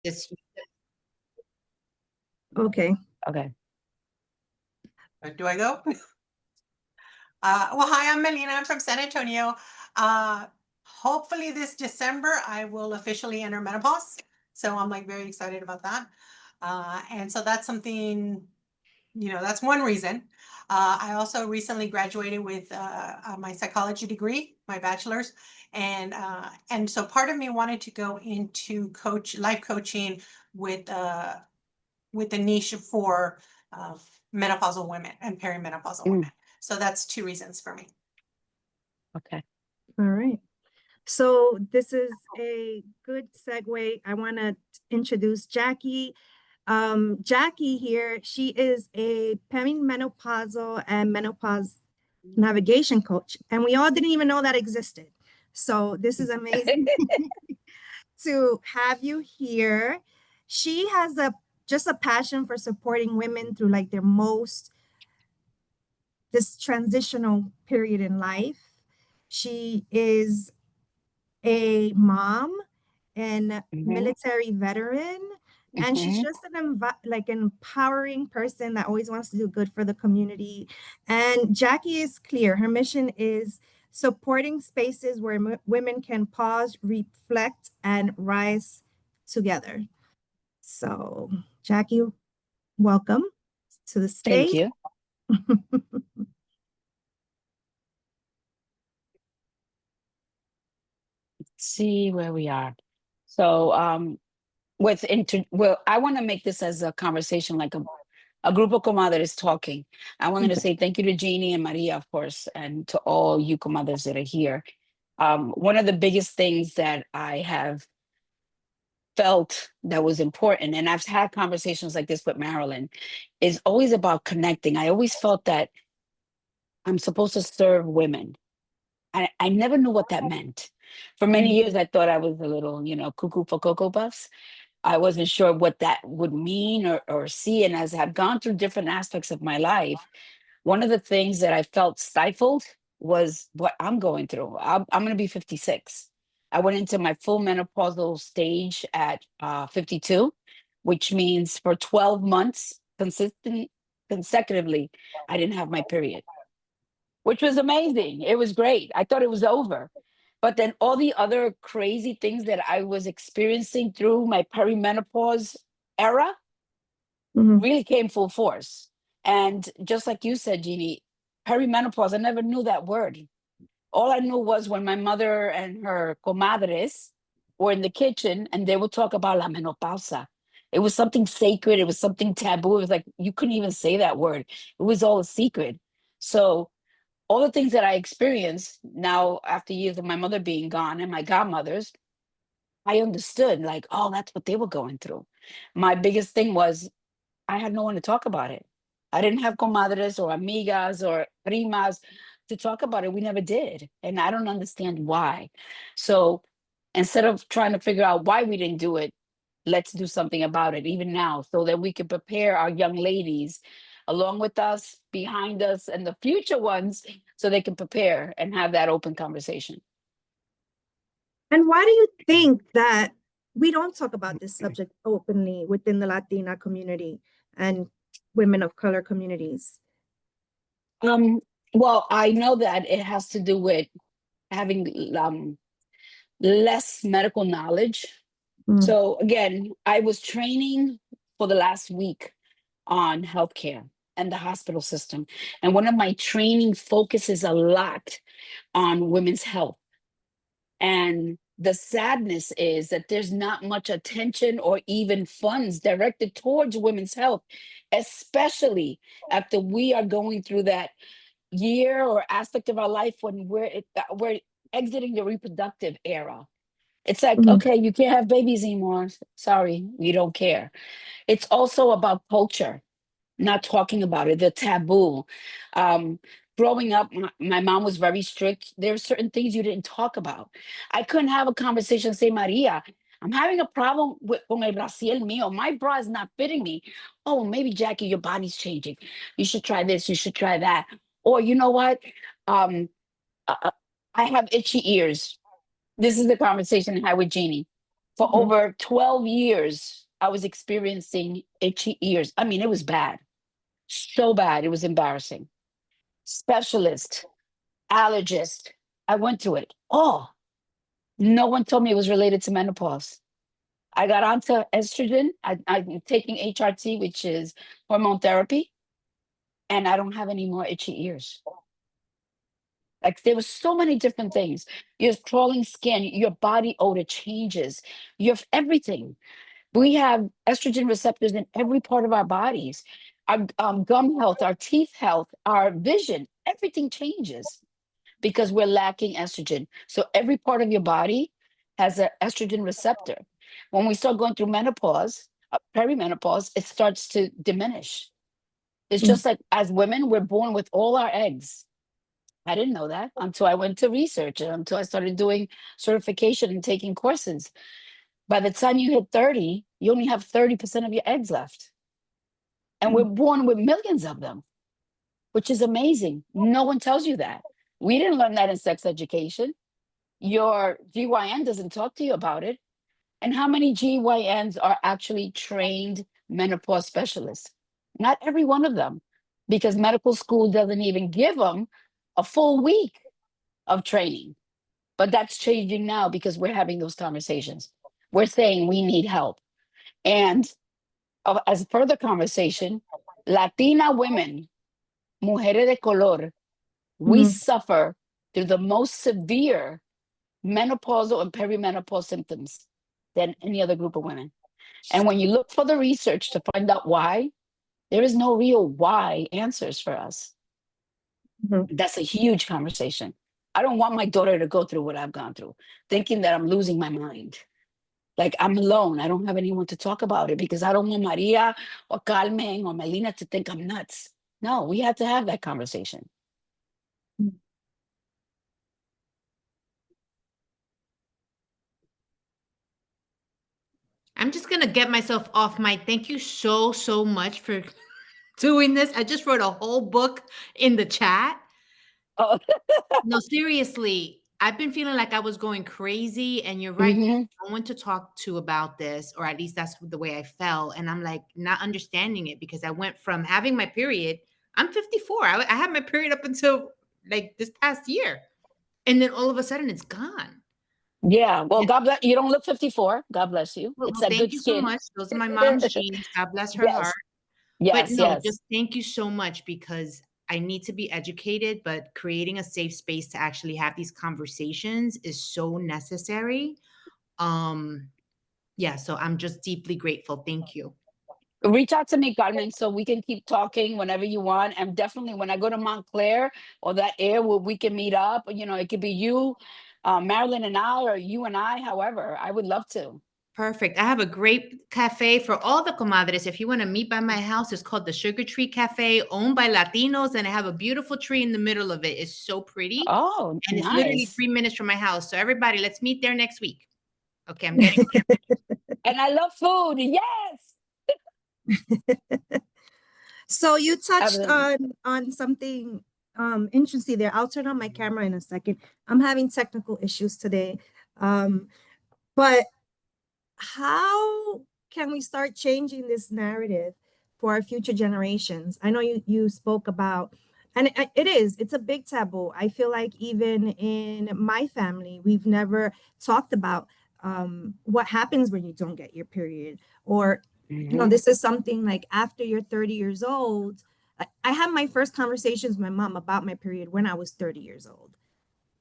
Yes. Okay. Okay. Do I go? Well, hi, I'm Melina. I'm from San Antonio. Hopefully this December, I will officially enter menopause. So I'm like very excited about that. And so that's something, that's one reason. I also recently graduated with my psychology degree, my bachelor's. And so part of me wanted to go into life coaching with a niche for menopausal women and perimenopausal women. So that's two reasons for me. Okay. All right. So this is a good segue. I want to introduce Jackie. Jackie here, she is a perimenopausal and menopause navigation coach. And we all didn't even know that existed. So this is amazing to have you here. She has just a passion for supporting women through like this transitional period in life. She is a mom and military veteran, and she's just an empowering person that always wants to do good for the community. And Jackie is clear. Her mission is supporting spaces where women can pause, reflect, and rise together. So, Jackie, welcome to the stage. Thank you. Let's see where we are. So well, I want to make this as a conversation, like a group of comadres talking. I wanted to say thank you to Jeannie and Maria, of course, and to all you comadres that are here. One of the biggest things that I have felt that was important, and I've had conversations like this with Marilyn, is always about connecting. I always felt that I'm supposed to serve women. I never knew what that meant. For many years, I thought I was a little, cuckoo for Cocoa Puffs. I wasn't sure what that would mean or see. And as I've gone through different aspects of my life, one of the things that I felt stifled was what I'm going through. I'm going to be 56. I went into my full menopausal stage at 52, which means for 12 months consecutively, I didn't have my period, which was amazing. It was great. I thought it was over. But then all the other crazy things that I was experiencing through my perimenopause era really came full force. And just like you said, Jeannie, perimenopause, I never knew that word. All I knew was when my mother and her comadres were in the kitchen and they would talk about la menopausa. It was something sacred. It was something taboo. It was like, you couldn't even say that word. It was all a secret. So all the things that I experienced now after years of my mother being gone and my godmothers, I understood like, oh, that's what they were going through. My biggest thing was I had no one to talk about it. I didn't have comadres or amigas or primas to talk about it. We never did. And I don't understand why. So instead of trying to figure out why we didn't do it, let's do something about it, even now, so that we can prepare our young ladies along with us, behind us, and the future ones, so they can prepare and have that open conversation. And why do you think that we don't talk about this subject openly within the Latina community and women of color communities? Well, I know that it has to do with having less medical knowledge. So again, I was training for the last week on healthcare and the hospital system. And one of my training focuses a lot on women's health. And the sadness is that there's not much attention or even funds directed towards women's health, especially after we are going through that year or aspect of our life when we're exiting the reproductive era. It's like, okay, you can't have babies anymore. Sorry, we don't care. It's also about culture, not talking about it, the taboo. Growing up, my mom was very strict. There are certain things you didn't talk about. I couldn't have a conversation, say, Maria, I'm having a problem con el brasier mío. My bra is not fitting me. Oh, maybe Jackie, your body's changing. You should try this. You should try that. Or you know what? I have itchy ears. This is the conversation I had with Jeannie. For over 12 years, I was experiencing itchy ears. I mean, it was bad. So bad. It was embarrassing. Specialist, allergist. I went through it. Oh, no one told me it was related to menopause. I got onto estrogen. I'm taking HRT, which is hormone therapy, and I don't have any more itchy ears. Like there was so many different things. Your crawling skin, your body odor changes, your everything. We have estrogen receptors in every part of our bodies. Our gum health, our teeth health, our vision, everything changes because we're lacking estrogen. So every part of your body has an estrogen receptor. When we start going through menopause, perimenopause, it starts to diminish. It's just like as women, we're born with all our eggs. I didn't know that until I went to research and until I started doing certification and taking courses. By the time you hit 30, you only have 30% of your eggs left. And we're born with millions of them, which is amazing. No one tells you that. We didn't learn that in sex education. Your GYN doesn't talk to you about it. And how many GYNs are actually trained menopause specialists? Not every one of them, because medical school doesn't even give them a full week of training. But that's changing now because we're having those conversations. We're saying we need help. And as a further conversation, Latina women, mujeres de color, we suffer through the most severe menopausal and perimenopause symptoms than any other group of women. And when you look for the research to find out why, there is no real why answers for us. That's a huge conversation. I don't want my daughter to go through what I've gone through, thinking that I'm losing my mind. Like I'm alone. I don't have anyone to talk about it because I don't want Maria or Carmen or Melina to think I'm nuts. No, we have to have that conversation. I'm just going to get myself off mic. Thank you so, so much for doing this. I just wrote a whole book in the chat. Oh. No, seriously, I've been feeling like I was going crazy, and you're right. No one to talk to about this, or at least that's the way I felt. And I'm like not understanding it because I went from having my period. I'm 54. I had my period up until like this past year, and then all of a sudden it's gone. Yeah. Well, God bless you. Don't look 54. God bless you. Well, It's that thank good you so skin. much. Those are my mom's genes. God bless her heart. But Yes. no, Yes. just thank you so much because I need to be educated, but creating a safe space to actually have these conversations is so necessary. Yeah, so I'm just deeply grateful. Thank you. Reach out to me, Carmen, so we can keep talking whenever you want. And definitely when I go to Montclair or that area where we can meet up, it could be you, Marilyn and I, or you and I, however, I would love to. Perfect. I have a great cafe for all the comadres. If you want to meet by my house, it's called the Sugar Tree Cafe, owned by Latinos, and I have a beautiful tree in the middle of it. It's so pretty. Oh, and it's literally nice. 3 minutes from my house. So everybody, let's meet there next week. Okay, I'm getting And I love food. Yes. So you touched on something interesting there. I'll turn on my camera in a second. I'm having technical issues today. But how can we start changing this narrative for our future generations? I know you spoke about, and it's a big taboo. I feel like even in my family, we've never talked about what happens when you don't get your period, or this is something like after you're 30 years old. I had my first conversations with my mom about my period when I was 30 years old.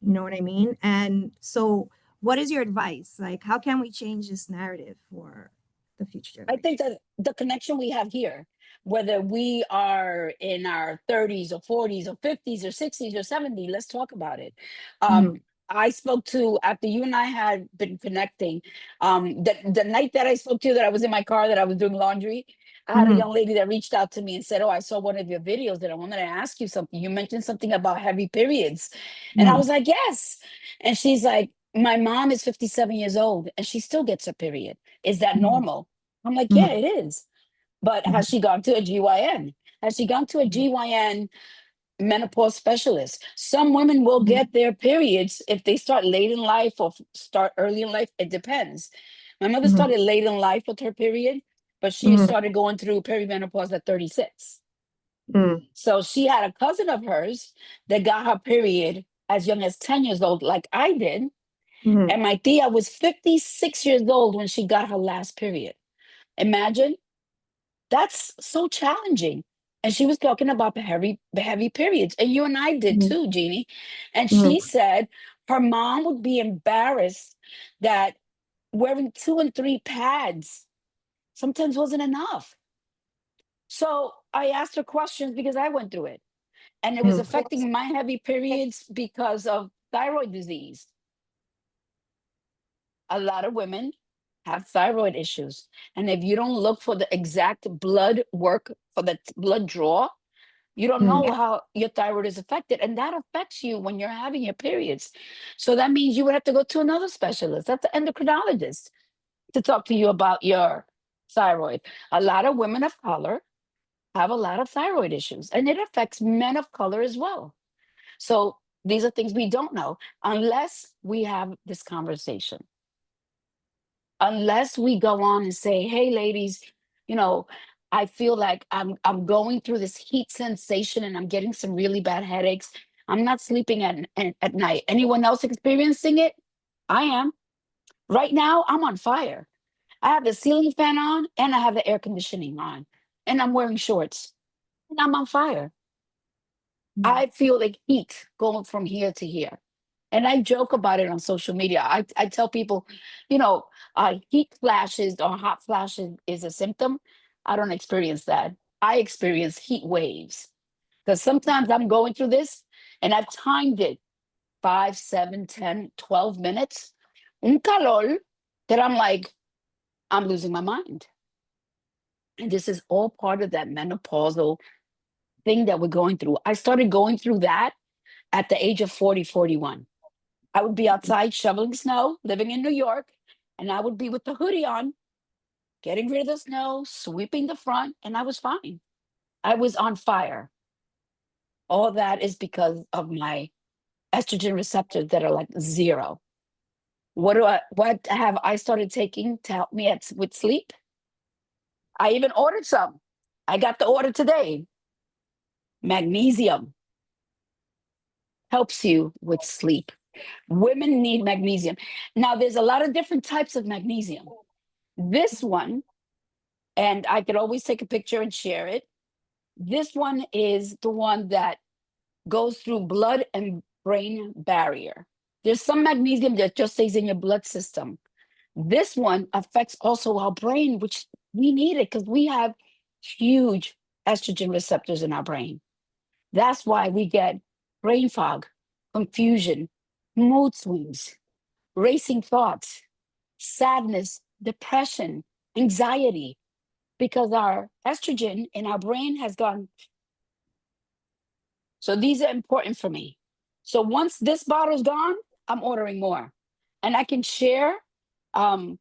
You know what I mean? And so what is your advice? Like, how can we change this narrative for the future I generation? think that the connection we have here, whether we are in our 30s or 40s or 50s or 60s or 70s, let's talk about it. I spoke to, after you and I had been connecting, the night that I spoke to you, that I was in my car, that I was doing laundry, I had a young lady that reached out to me and said, oh, I saw one of your videos and I wanted to ask you something. You mentioned something about heavy periods. And I was like, yes. And she's like, my mom is 57 years old and she still gets her period. Is that normal? I'm like, yeah, it is. But has she gone to a GYN? Has she gone to a GYN menopause specialist? Some women will get their periods if they start late in life or start early in life. It depends. My mother Mhm. started late in life with her period, but she Mhm. started going through perimenopause at 36. Mhm. So she had a cousin of hers that got her period as young as 10 years old, like I did. Mhm. And my tia was 56 years old when she got her last period. Imagine, that's so challenging. And she was talking about the heavy periods. And you and I did Mhm. too, Jeannie. And Mhm. she said her mom would be embarrassed that wearing 2 and 3 pads sometimes wasn't enough. So I asked her questions because I went through it. And it was Mhm. affecting my heavy periods because of thyroid disease. A lot of women have thyroid issues. And if you don't look for the exact blood work for the blood draw, you don't Mhm. know how your thyroid is affected. And that affects you when you're having your periods. So that means you would have to go to another specialist, that's an endocrinologist, to talk to you about your thyroid. A lot of women of color have a lot of thyroid issues, and it affects men of color as well. So these are things we don't know unless we have this conversation. Unless we go on and say, "Hey, ladies, you know, I feel like I'm going through this heat sensation and I'm getting some really bad headaches. I'm not sleeping at night. Anyone else experiencing it? I am. Right now, I'm on fire. I have the ceiling fan on and I have the air conditioning on, and I'm wearing shorts, and I'm on fire. Mhm. I feel like heat going from here to here." And I joke about it on social media. I tell people, you know, heat flashes or hot flashes is a symptom. I don't experience that. I experience heat waves because sometimes I'm going through this and I've timed it 5, 7, 10, 12 minutes. Un calor that I'm like, I'm losing my mind. And this is all part of that menopausal thing that we're going through. I started going through that at the age of 40, 41. I would be outside shoveling snow, living in New York, and I would be with the hoodie on, getting rid of the snow, sweeping the front, and I was fine. I was on fire. All that is because of my estrogen receptors that are like zero. What have I started taking to help me with sleep? I even ordered some. I got the order today. Magnesium helps you with sleep. Women need magnesium. Now, there's a lot of different types of magnesium. This one, and I could always take a picture and share it. This one is the one that goes through blood and brain barrier. There's some magnesium that just stays in your blood system. This one affects also our brain, which we need it because we have huge estrogen receptors in our brain. That's why we get brain fog, confusion, mood swings, racing thoughts, sadness, depression, anxiety, because our estrogen in our brain has gone. So these are important for me. So once this bottle's gone, I'm ordering more. And I can share. Um,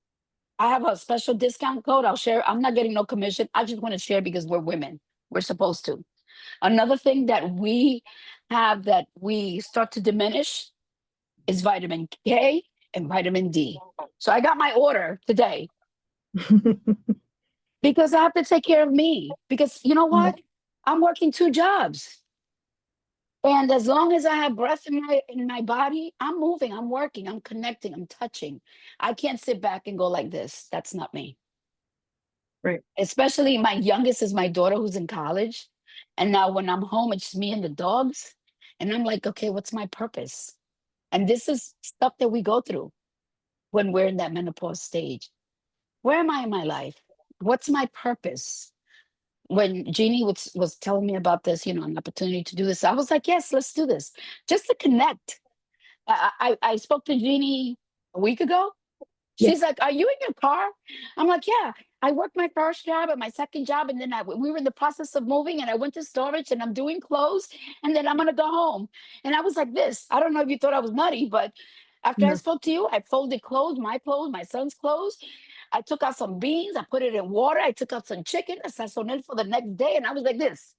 I have a special discount code. I'll share. I'm not getting no commission. I just want to share because we're women. We're supposed to. Another thing that we have that we start to diminish is vitamin K and vitamin D. So I got my order today because I have to take care of me. Because you know what? I'm working 2 jobs. And as long as I have breath in my body, I'm moving, I'm working, I'm connecting, I'm touching. I can't sit back and go like this. That's not me. Right. Especially my youngest is my daughter who's in college. And now when I'm home, it's me and the dogs. And I'm like, okay, what's my purpose? And this is stuff that we go through when we're in that menopause stage. Where am I in my life? What's my purpose? When Jeannie was telling me about this, an opportunity to do this, I was like, yes, let's do this, just to connect. I spoke to Jeannie a week ago. She's Yes. like, "Are you in your car?" I'm like, "Yeah, I worked my first job and my second job, and then we were in the process of moving, and I went to storage, and I'm doing clothes, and then I'm gonna go home." And I was like, "This." I don't know if you thought I was nutty, but after I No. spoke to you, I folded clothes, my son's clothes. I took out some beans, I put it in water, I took out some chicken, I sazoned for the next day, and I was like this.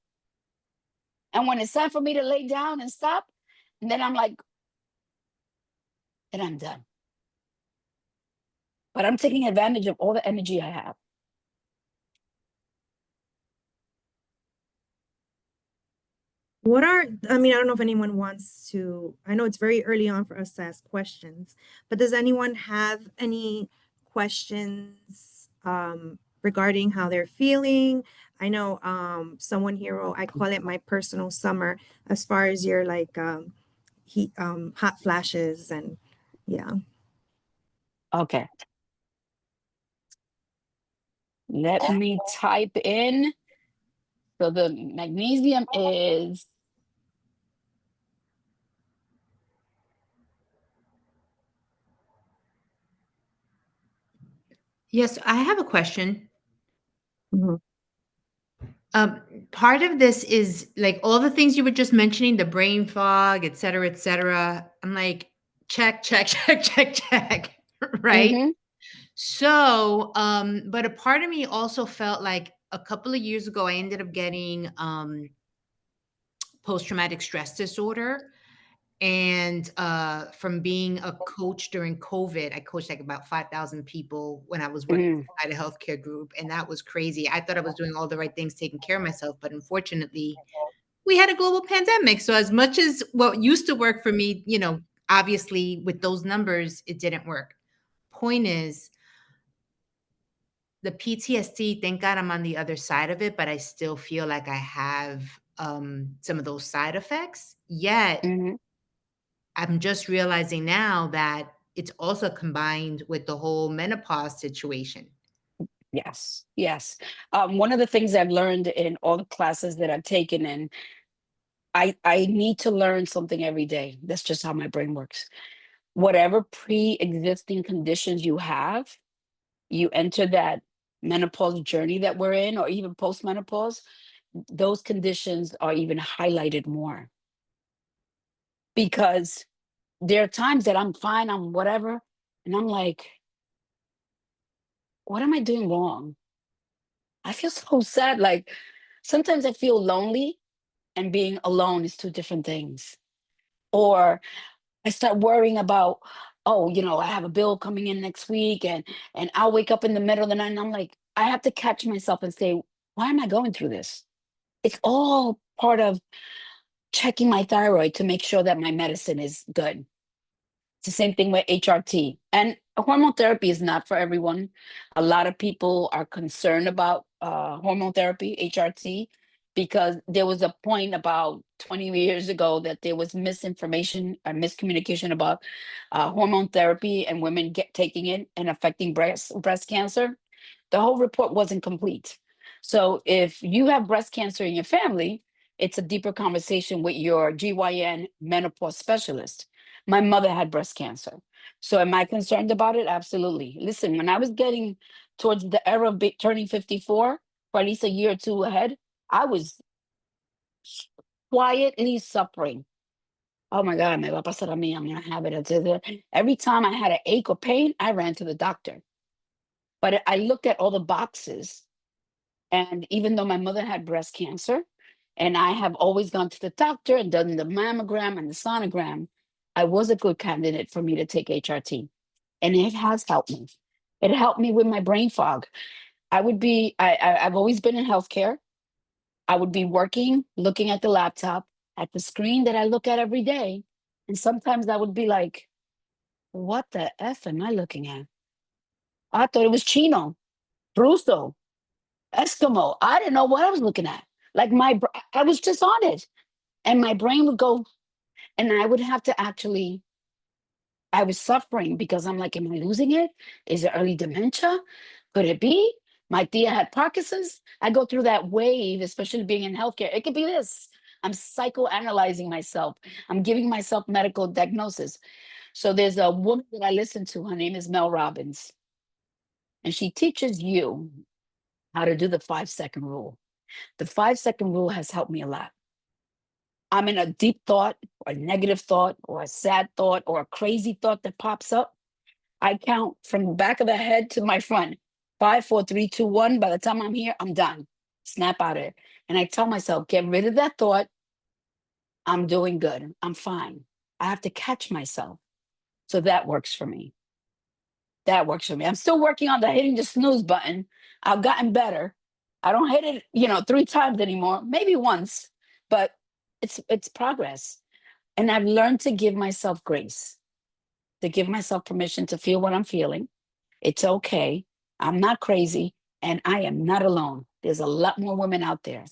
And when it's time for me to lay down and stop, and then I'm like, and I'm done. but I'm taking advantage of all the energy I have. I mean, I don't know if anyone wants to, I know it's very early on for us to ask questions, but does anyone have any questions regarding how they're feeling? I know someone here, I call it my personal summer, as far as your like heat hot flashes and yeah. Okay. Let me type in. So the magnesium is Yes, I have a question. Mhm. Part of this is like all the things you were just mentioning, the brain fog, et cetera, et cetera. I'm like, check, check, check, check, check, right? mm-hmm, So, but a part of me also felt like a couple of years ago, I ended up getting post-traumatic stress disorder. And from being a coach during COVID, I coached like about 5,000 people when I was working mm, at a healthcare group. And that was crazy. I thought I was doing all the right things, taking care of myself. But unfortunately, we had a global pandemic. So as much as what used to work for me, you know, obviously with those numbers, it didn't work. Point is, the PTSD, thank God I'm on the other side of it, but I still feel like I have some of those side effects. Yet mm-hmm. I'm just realizing now that it's also combined with the whole menopause situation. Yes, yes. One of the things I've learned in all the classes that I've taken, and I need to learn something every day. That's just how my brain works. Whatever pre-existing conditions you have, you enter that menopause journey that we're in, or even post-menopause, those conditions are even highlighted more. Because there are times that I'm fine, I'm whatever, and I'm like, what am I doing wrong? I feel so sad. Like sometimes I feel lonely, and being alone is two different things. Or I start worrying about, oh, I have a bill coming in next week, and I'll wake up in the middle of the night and I'm like, I have to catch myself and say, why am I going through this? It's all part of checking my thyroid to make sure that my medicine is good. It's the same thing with HRT. And hormone therapy is not for everyone. A lot of people are concerned about hormone therapy, HRT, because there was a point about 20 years ago that there was misinformation or miscommunication about hormone therapy and women taking it and affecting breast cancer. The whole report wasn't complete. So if you have breast cancer in your family, it's a deeper conversation with your GYN menopause specialist. My mother had breast cancer. So am I concerned about it? Absolutely. Listen, when I was getting towards the era of turning 54, for at least a year or two ahead, I was quietly suffering. Oh my God, me va a pasar a mí, I'm going to have it. Every time I had an ache or pain, I ran to the doctor. But I looked at all the boxes. And even though my mother had breast cancer, and I have always gone to the doctor and done the mammogram and the sonogram, I was a good candidate for me to take HRT. And it has helped me. It helped me with my brain fog. I've always been in healthcare. I would be working, looking at the laptop, at the screen that I look at every day. And sometimes I would be like, what the F am I looking at? I thought it was Chino, Russo, Eskimo. I didn't know what I was looking at. Like I was just on it. And my brain would go, and I would have to actually, I was suffering because I'm like, am I losing it? Is it early dementia? Could it be? My tia had Parkinson's. I go through that wave, especially being in healthcare. It could be this. I'm psychoanalyzing myself. I'm giving myself medical diagnosis. So there's a woman that I listen to. Her name is Mel Robbins. And she teaches you how to do the 5-second rule. The 5-second rule has helped me a lot. I'm in a deep thought or a negative thought or a sad thought or a crazy thought that pops up. I count from the back of the head to my front. 5, 4, 3, 2, 1. By the time I'm here, I'm done. Snap out of it. And I tell myself, get rid of that thought. I'm doing good. I'm fine. I have to catch myself. So that works for me. That works for me. I'm still working on the hitting the snooze button. I've gotten better. I don't hit it, 3 times anymore, maybe once, but it's progress. And I've learned to give myself grace, to give myself permission to feel what I'm feeling. It's okay. I'm not crazy, and I am not alone. There's a lot more women out there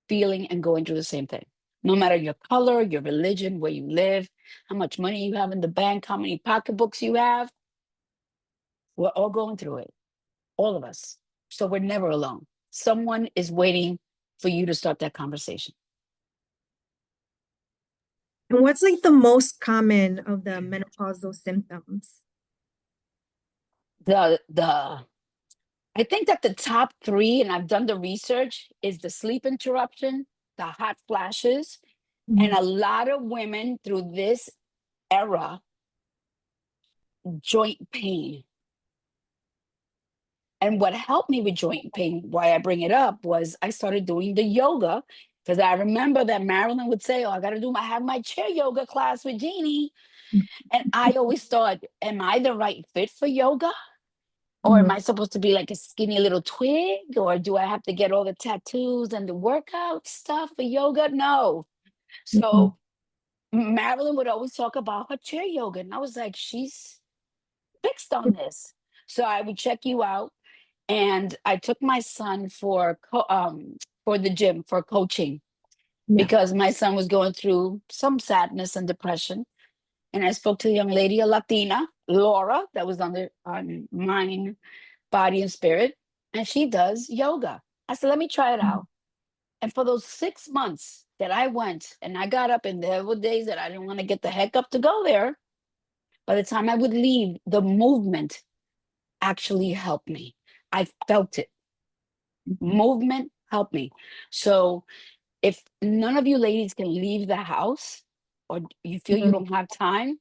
feeling and going through the same thing. No matter your color, your religion, where you live, how much money you have in the bank, how many pocketbooks you have, we're all going through it, all of us. So we're never alone. Someone is waiting for you to start that conversation. And what's like the most common of the menopausal symptoms? I think that the top 3, and I've done the research, is the sleep interruption, the hot flashes, and a lot of women through this era, joint pain. And what helped me with joint pain, why I bring it up, was I started doing the yoga, because I remember that Marilyn would say, "Oh, I got to have my chair yoga class with Jeannie." And I always thought, am I the right fit for yoga? Or am I supposed to be like a skinny little twig? Or do I have to get all the tattoos and the workout stuff for yoga? No. So Marilyn would always talk about her chair yoga. And I was like, she's fixed on this. So I would check you out. And I took my son for the gym for coaching, because my son was going through some sadness and depression. And I spoke to a young lady, a Latina, Laura, that was on Mind, Body, and Spirit, and she does yoga. I said, let me try it out. And for those 6 months that I went, and I got up, and there were days that I didn't want to get the heck up to go there. By the time I would leave, the movement actually helped me. I felt it. Movement helped me. So if none of you ladies can leave the house, or you feel you don't have time,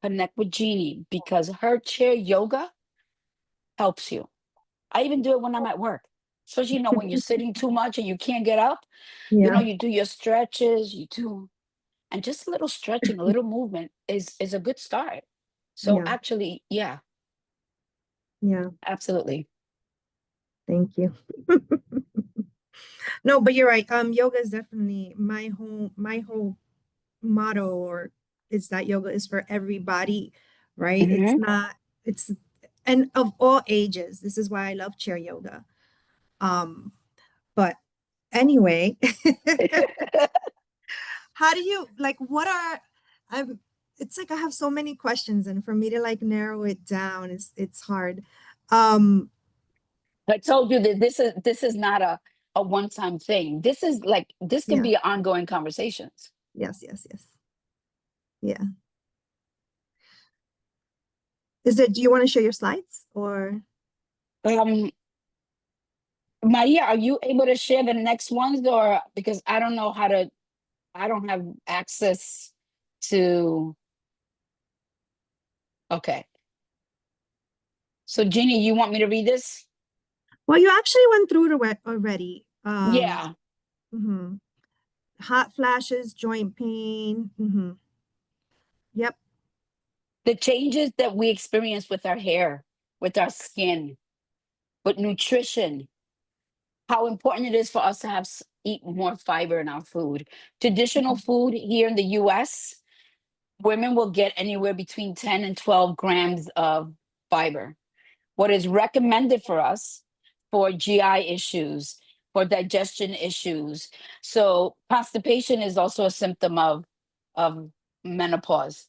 connect with Jeannie, because her chair yoga helps you. I even do it when I'm at work, especially, when you're sitting too much and you can't get up, you do your stretches, and just a little stretching, a little movement is a good start. So actually, yeah, absolutely. Thank you. No, but you're right. Yoga is definitely my whole motto, or is that yoga is for everybody, right? It's not, it's, and of all ages. This is why I love chair yoga. But anyway, how do you like, what are, it's like I have so many questions, and for me to like narrow it down, it's hard. I told you that this is not a one-time thing. This can Yeah. be ongoing conversations. Yes. Yeah. Do you want to share your slides, or? Maria, are you able to share the next ones, or because I don't know I don't have access to. Okay. So Jeannie, you want me to read this? Well, you actually went through it already. Yeah. Hot flashes, joint pain. Yep. The changes that we experience with our hair, with our skin, with nutrition, how important it is for us to eat more fiber in our food. Traditional food here in the US, women will get anywhere between 10 and 12 grams of fiber. What is recommended for us for GI issues, for digestion issues. So constipation is also a symptom of menopause.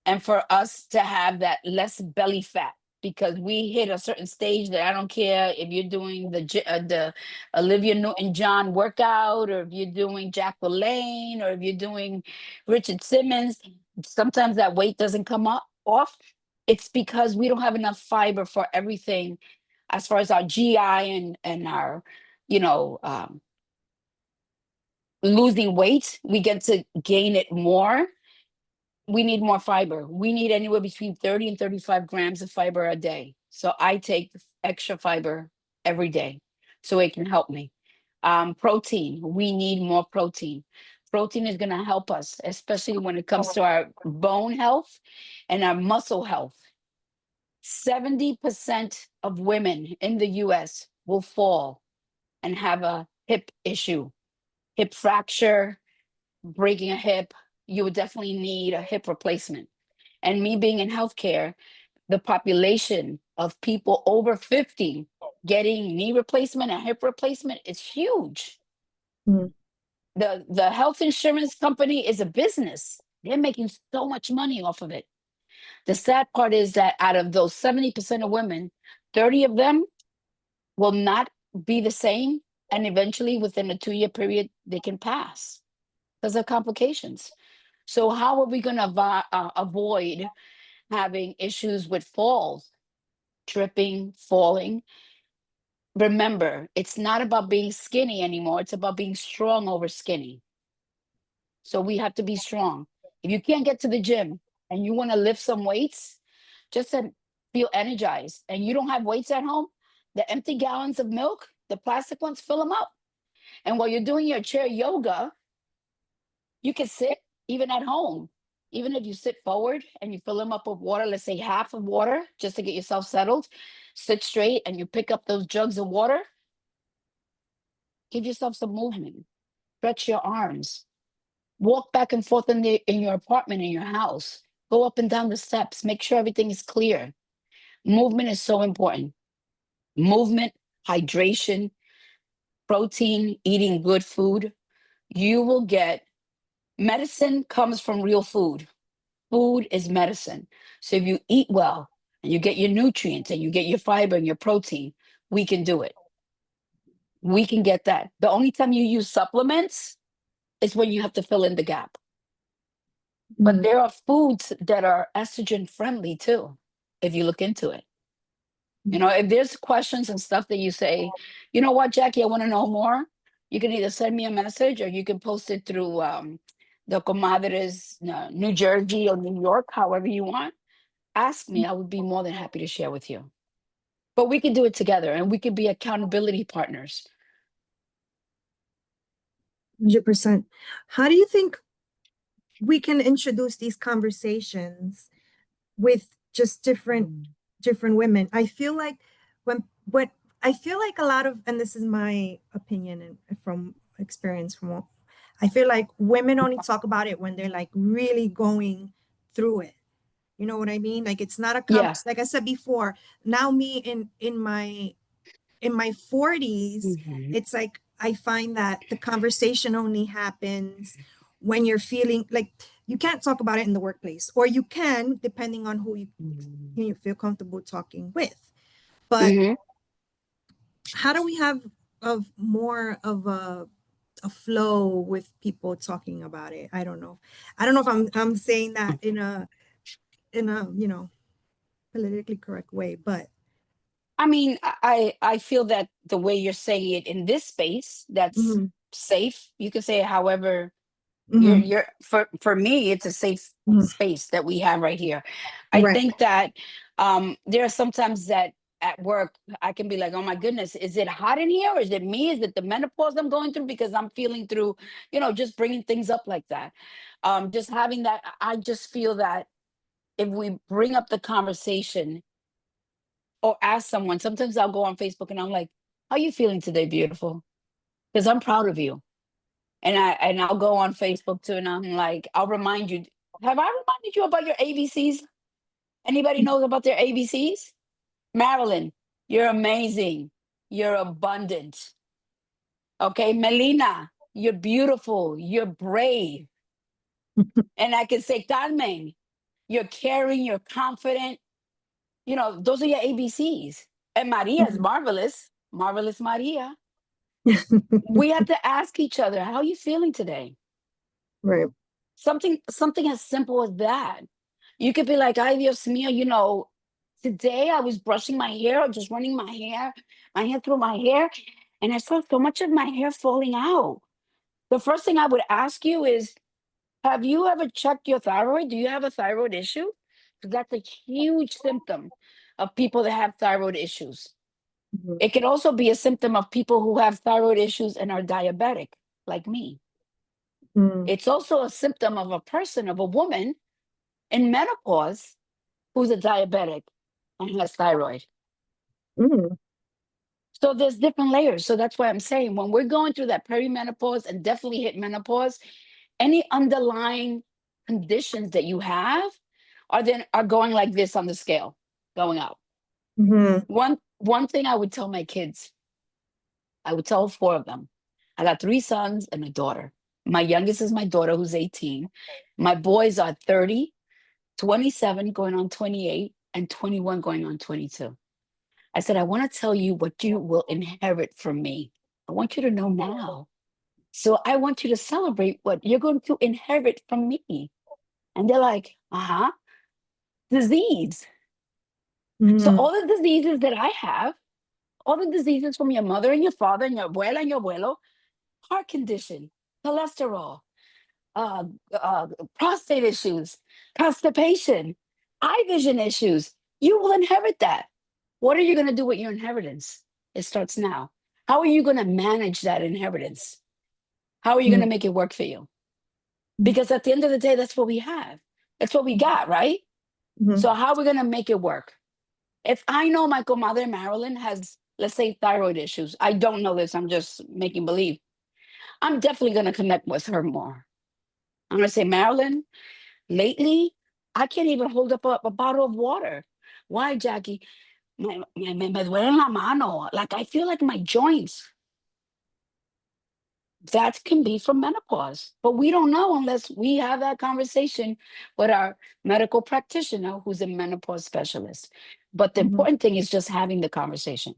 And for us to have that less belly fat, because we hit a certain stage that I don't care if you're doing the Olivia Newton-John workout, or if you're doing Jack LaLanne, or if you're doing Richard Simmons, sometimes that weight doesn't come off. It's because we don't have enough fiber for everything, as far as our GI and our, losing weight. We get to gain it more. We need more fiber. We need anywhere between 30 and 35 grams of fiber a day. So I take extra fiber every day so it can help me. Protein, we need more protein. Protein is going to help us, especially when it comes to our bone health and our muscle health. 70% of women in the US will fall and have a hip issue, hip fracture, breaking a hip. You would definitely need a hip replacement. And me being in healthcare, the population of people over 50 getting knee replacement and hip replacement is huge. Mm. The health insurance company is a business. They're making so much money off of it. The sad part is that out of those 70% of women, 30 of them will not be the same. And eventually, within a 2-year period, they can pass because of complications. So, how are we going to avoid having issues with falls, tripping, falling? Remember, it's not about being skinny anymore. It's about being strong over skinny. So we have to be strong. If you can't get to the gym and you want to lift some weights, just to feel energized, and you don't have weights at home, the empty gallons of milk, the plastic ones, fill them up. And while you're doing your chair yoga, you can sit even at home. Even if you sit forward and you fill them up with water, let's say half of water, just to get yourself settled, sit straight and you pick up those jugs of water, give yourself some movement, stretch your arms, walk back and forth in your apartment, in your house, go up and down the steps, make sure everything is clear. Movement is so important. Movement, hydration, protein, eating good food. You will get, medicine comes from real food. Food is medicine. So if you eat well and you get your nutrients and you get your fiber and your protein, we can do it. We can get that. The only time you use supplements is when you have to fill in the gap. But there are foods that are estrogen friendly too, if you look into it. You know, if there's questions and stuff that you say, you know what, Jackie, I want to know more, you can either send me a message or you can post it through the Comadres, New Jersey or New York, however you want. Ask me. I would be more than happy to share with you. But we could do it together and we could be accountability partners. 100%. How do you think we can introduce these conversations with just different women? I feel like when I feel like a lot of, and this is my opinion and from experience from all, I feel like women only talk about it when they're like really going through it. You know what I mean? Like it's not a Yeah. like I said before, now me in my 40s, it's like I find that the conversation only happens when you're feeling like you can't talk about it in the workplace, or you can depending on who you feel comfortable talking with. But how do we have more of a flow with people talking about it? I don't know. I don't know if I'm saying that in a politically correct way, but I mean, I feel that the way you're saying it in this space, that's safe. You can say it however you're for me, it's a safe space that we have right here. I right. think that there are sometimes that at work I can be like, oh my goodness, is it hot in here? Or is it me? Is it the menopause I'm going through? Because I'm feeling through, just bringing things up like that. Just having that, I just feel that if we bring up the conversation or ask someone, sometimes I'll go on Facebook and I'm like, how you feeling today, beautiful? Because I'm proud of you. And I'll go on Facebook too, and I'm like, I'll remind you. Have I reminded you about your ABCs? Anybody knows about their ABCs? Marilyn, you're amazing. You're abundant. Okay, Melina, you're beautiful. You're brave. And I can say, Carmen, you're caring. You're confident. Those are your ABCs. And Maria is marvelous. Marvelous Maria. We have to ask each other, how are you feeling today? Right. Something as simple as that. You could be like, ay, Dios mío, today I was brushing my hair or just running my hand through my hair, and I saw so much of my hair falling out. The first thing I would ask you is, have you ever checked your thyroid? Do you have a thyroid issue? Because that's a huge symptom of people that have thyroid issues. It can also be a symptom of people who have thyroid issues and are diabetic, like me. It's also a symptom of a woman in menopause who's a diabetic, and has thyroid. Mm. So there's different layers. So that's why I'm saying when we're going through that perimenopause and definitely hit menopause, any underlying conditions that you have are going like this on the scale, going up. Mhm. One thing I would tell my kids, I would tell 4 of them. I got 3 sons and a daughter. My youngest is my daughter, who's 18. My boys are 30, 27 going on 28, and 21 going on 22. I said, I want to tell you what you will inherit from me. I want you to know now. So I want you to celebrate what you're going to inherit from me. And they're like, uh-huh, disease. So Mhm. all the diseases that I have, all the diseases from your mother and your father and your abuela and your abuelo, heart condition, cholesterol, uh, uh, prostate issues, constipation, eye vision issues, you will inherit that. What are you going to do with your inheritance? It starts now. How are you going to manage that inheritance? How are you going to Mhm. make it work for you? Because at the end of the day, that's what we have. That's what we got, right? Mhm. So how are we going to make it work? If I know my comadre Marilyn has, let's say, thyroid issues, I don't know this, I'm just making believe. I'm definitely going to connect with her more. I'm going to say, Marilyn, lately, I can't even hold up a bottle of water. Why, Jackie? Me duele la mano. Like, I feel like my joints. That can be from menopause, but we don't know unless we have that conversation with our medical practitioner who's a menopause specialist. But the Mhm. important thing is just having the conversation,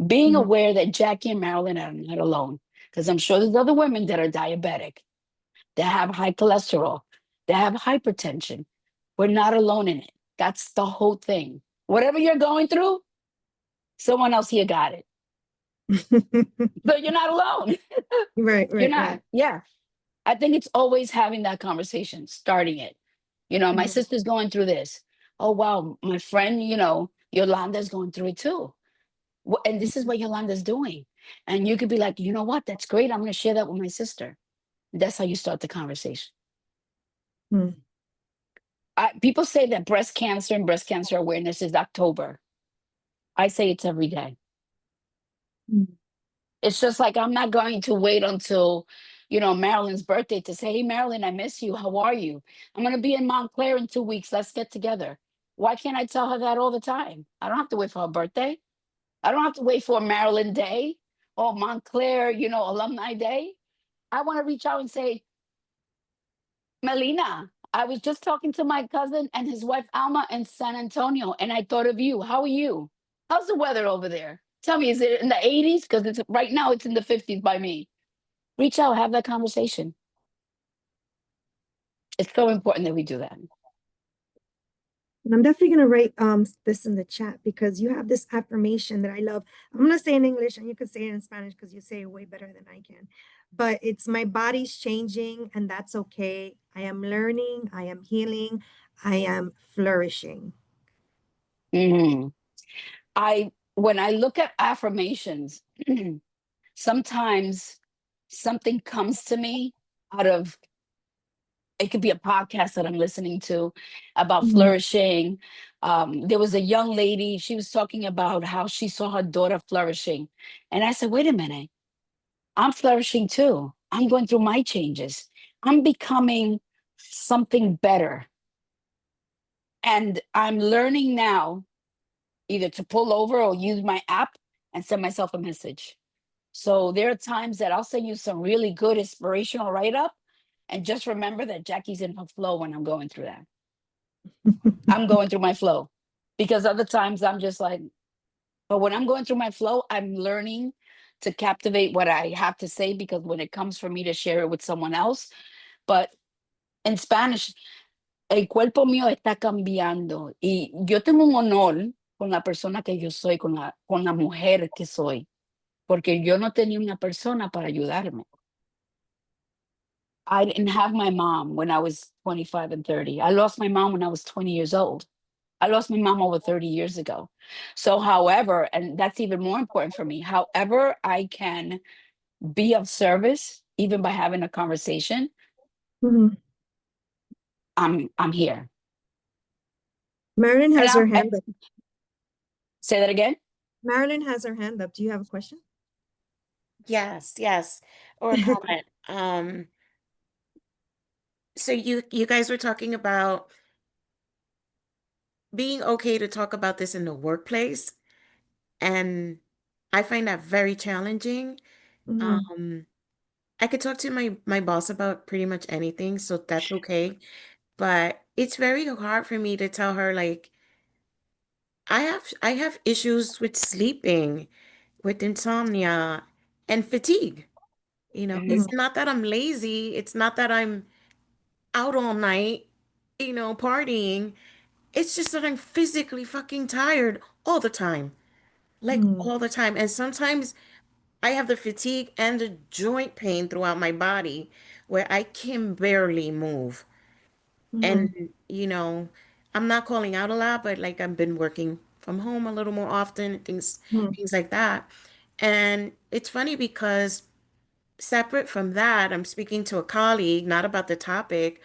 being Mhm. aware that Jackie and Marilyn are not alone, because I'm sure there's other women that are diabetic, that have high cholesterol, that have hypertension. We're not alone in it. That's the whole thing. Whatever you're going through, someone else here got it. So you're not alone. Right, You're right, not. right. Yeah. I think it's always having that conversation, starting it. My Mhm. sister's going through this. Oh, wow. My friend, Yolanda's going through it too. And this is what Yolanda's doing. And you could be like, you know what? That's great. I'm going to share that with my sister. That's how you start the conversation. Mhm. People say that breast cancer and breast cancer awareness is October. I say it's every day. Mhm. It's just like I'm not going to wait until, Marilyn's birthday to say, hey, Marilyn, I miss you. How are you? I'm going to be in Montclair in 2 weeks. Let's get together. Why can't I tell her that all the time? I don't have to wait for her birthday. I don't have to wait for Maryland Day or Montclair, Alumni Day. I want to reach out and say, Melina, I was just talking to my cousin and his wife Alma in San Antonio, and I thought of you. How are you? How's the weather over there? Tell me, is it in the 80s? Because it's right now it's in the 50s by me. Reach out, have that conversation. It's so important that we do that. And I'm definitely gonna write this in the chat because you have this affirmation that I love. I'm gonna say it in English and you can say it in Spanish because you say it way better than I can. But it's my body's changing and that's okay. I am learning, I am healing, I am flourishing. Mhm. When I look at affirmations, sometimes something comes to me out of it could be a podcast that I'm listening to about Mhm. flourishing. There was a young lady, she was talking about how she saw her daughter flourishing. And I said, wait a minute, I'm flourishing too. I'm going through my changes. I'm becoming something better. And I'm learning now either to pull over or use my app and send myself a message. So there are times that I'll send you some really good inspirational write up. And just remember that Jackie's in her flow when I'm going through that. I'm going through my flow because other times I'm just like, but when I'm going through my flow, I'm learning to captivate what I have to say because when it comes for me to share it with someone else, but in Spanish, el cuerpo mío está cambiando y yo tengo un honor con la persona que yo soy, con la mujer que soy, porque yo no tenía una persona para ayudarme. I didn't have my mom when I was 25 and 30. I lost my mom when I was 20 years old. I lost my mom over 30 years ago. So, however, and that's even more important for me, however, I can be of service, even by having a conversation, Mhm. I'm here. Marilyn And has her hand up. Say that again. Marilyn has her hand up. Do you have a question? Yes, or a comment. So you guys were talking about being okay to talk about this in the workplace, and I find that very challenging. Mhm, Um, I could talk to my boss about pretty much anything, so that's okay. But it's very hard for me to tell her like I have issues with sleeping, with insomnia and fatigue. Hmm. It's mhm, not that I'm lazy, it's not that I'm out all night, partying. It's just that I'm physically fucking tired all the time. Like mhm, all the time. And sometimes I have the fatigue and the joint pain throughout my body where I can barely move. And, mhm, you know, I'm not calling out a lot, but like I've been working from home a little more often, mhm, things like that. And it's funny because separate from that, I'm speaking to a colleague, not about the topic,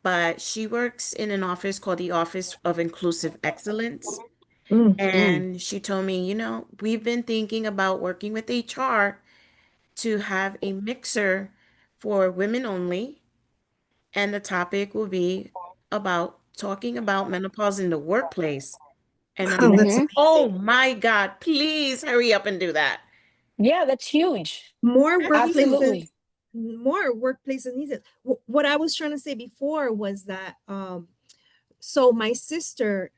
but she works in an office called the Office of Inclusive Excellence. mhm, Mm. And she told me, we've been thinking about working with HR to have a mixer for women only. And the topic will be about talking about menopause in the workplace. And I'm Wow, like, that's Hmm. oh amazing. my God, please hurry up and do that. Yeah, that's huge. More Absolutely. Absolutely. workplaces, more workplaces need it. What I was trying to say before was that, so my sister,